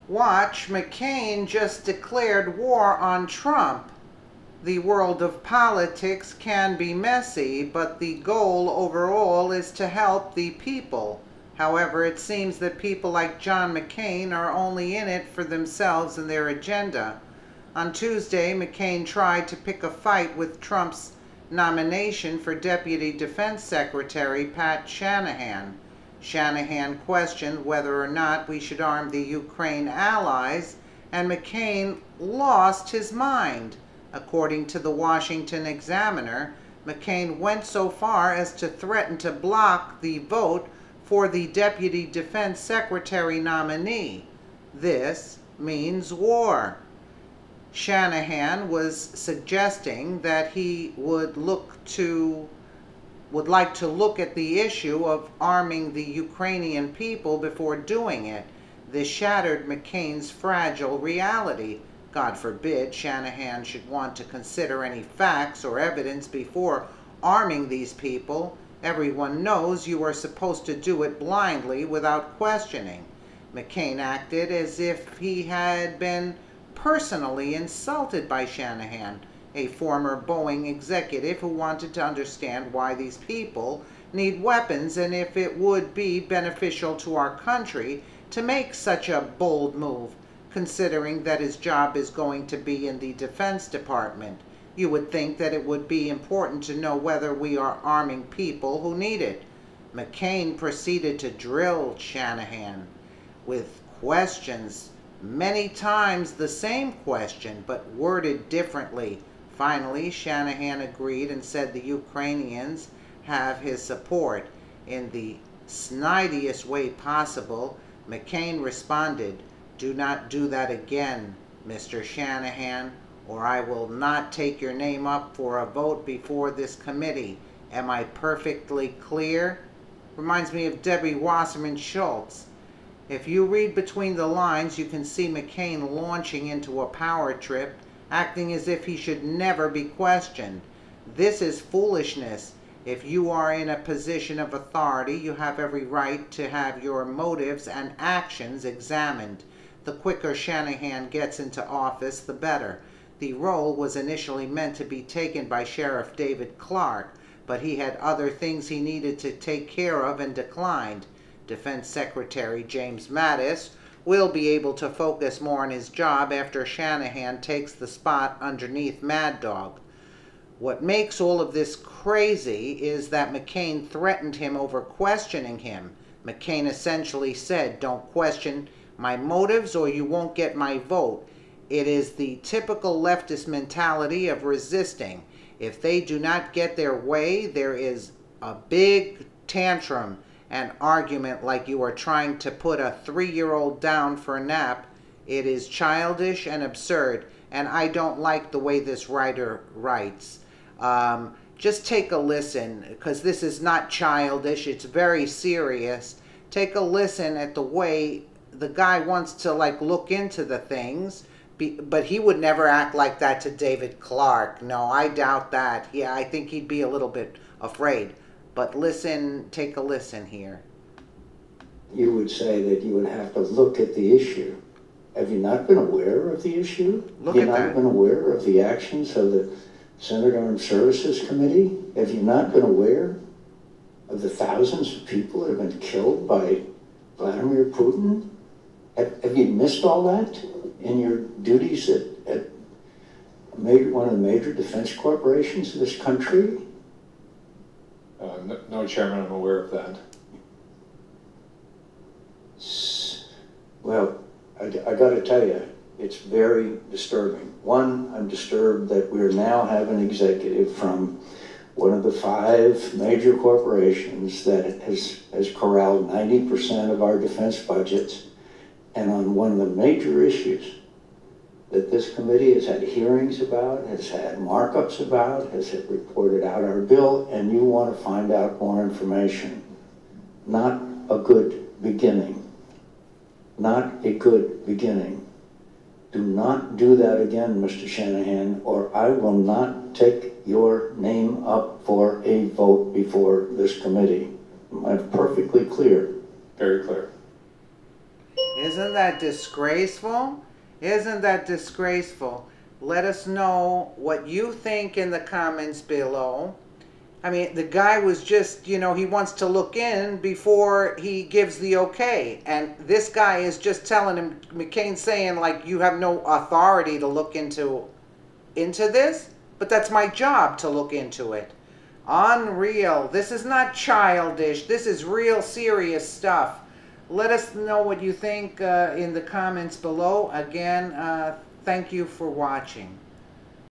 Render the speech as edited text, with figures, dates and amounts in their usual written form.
Watch, McCain just declared war on Trump. The world of politics can be messy, but the goal overall is to help the people. However, it seems that people like John McCain are only in it for themselves and their agenda. On Tuesday, McCain tried to pick a fight with Trump's nomination for Deputy Defense Secretary Pat Shanahan. Shanahan questioned whether or not we should arm the Ukraine allies, and McCain lost his mind. According to the Washington Examiner, McCain went so far as to threaten to block the vote for the Deputy Defense Secretary nominee. This means war. Shanahan was suggesting that he would like to look at the issue of arming the Ukrainian people before doing it. This shattered McCain's fragile reality. God forbid Shanahan should want to consider any facts or evidence before arming these people. Everyone knows you are supposed to do it blindly without questioning. McCain acted as if he had been personally insulted by Shanahan, a former Boeing executive who wanted to understand why these people need weapons and if it would be beneficial to our country to make such a bold move, considering that his job is going to be in the Defense Department. You would think that it would be important to know whether we are arming people who need it. McCain proceeded to drill Shanahan with questions, many times the same question, but worded differently. Finally, Shanahan agreed and said the Ukrainians have his support. In the snidest way possible, McCain responded, "Do not do that again, Mr. Shanahan, or I will not take your name up for a vote before this committee. Am I perfectly clear?" Reminds me of Debbie Wasserman Schultz. If you read between the lines, you can see McCain launching into a power trip, acting as if he should never be questioned. This is foolishness. If you are in a position of authority, you have every right to have your motives and actions examined. The quicker Shanahan gets into office, the better. The role was initially meant to be taken by Sheriff David Clark, but he had other things he needed to take care of and declined. Defense Secretary James Mattis will be able to focus more on his job after Shanahan takes the spot underneath Mad Dog. What makes all of this crazy is that McCain threatened him over questioning him. McCain essentially said, "Don't question my motives or you won't get my vote." It is the typical leftist mentality of resisting. If they do not get their way, there is a big tantrum, an argument like you are trying to put a 3-year-old down for a nap. It is childish and absurd, and I don't like the way this writer writes. Just take a listen, because this is not childish, it's very serious. Take a listen at the way the guy wants to look into the things, but he would never act like that to David Clark. No, I doubt that. Yeah, I think he'd be a little bit afraid. But listen, take a listen here. You would say that you would have to look at the issue. Have you not been aware of the issue? Look Have you at not that. been aware of the actions of the Senate Armed Services Committee? Have you not been aware of the thousands of people that have been killed by Vladimir Putin? Have you missed all that in your duties at one of the major defense corporations of this country? No, Chairman, I'm aware of that. Well, I got to tell you, it's very disturbing. One, I'm disturbed that we're now have an executive from one of the 5 major corporations that has corralled 90% of our defense budgets, and on one of the major issues that this committee has had hearings about, has had markups about, has reported out our bill, and you want to find out more information. Not a good beginning. Not a good beginning. Do not do that again, Mr. Shanahan, or I will not take your name up for a vote before this committee. Am I perfectly clear? Very clear. Isn't that disgraceful? Isn't that disgraceful? Let us know what you think in the comments below. I mean, the guy was just, he wants to look in before he gives the okay. And this guy is just telling him, McCain saying, like, you have no authority to look into this, but that's my job to look into it. Unreal. This is not childish. This is real serious stuff. Let us know what you think in the comments below. Again, thank you for watching.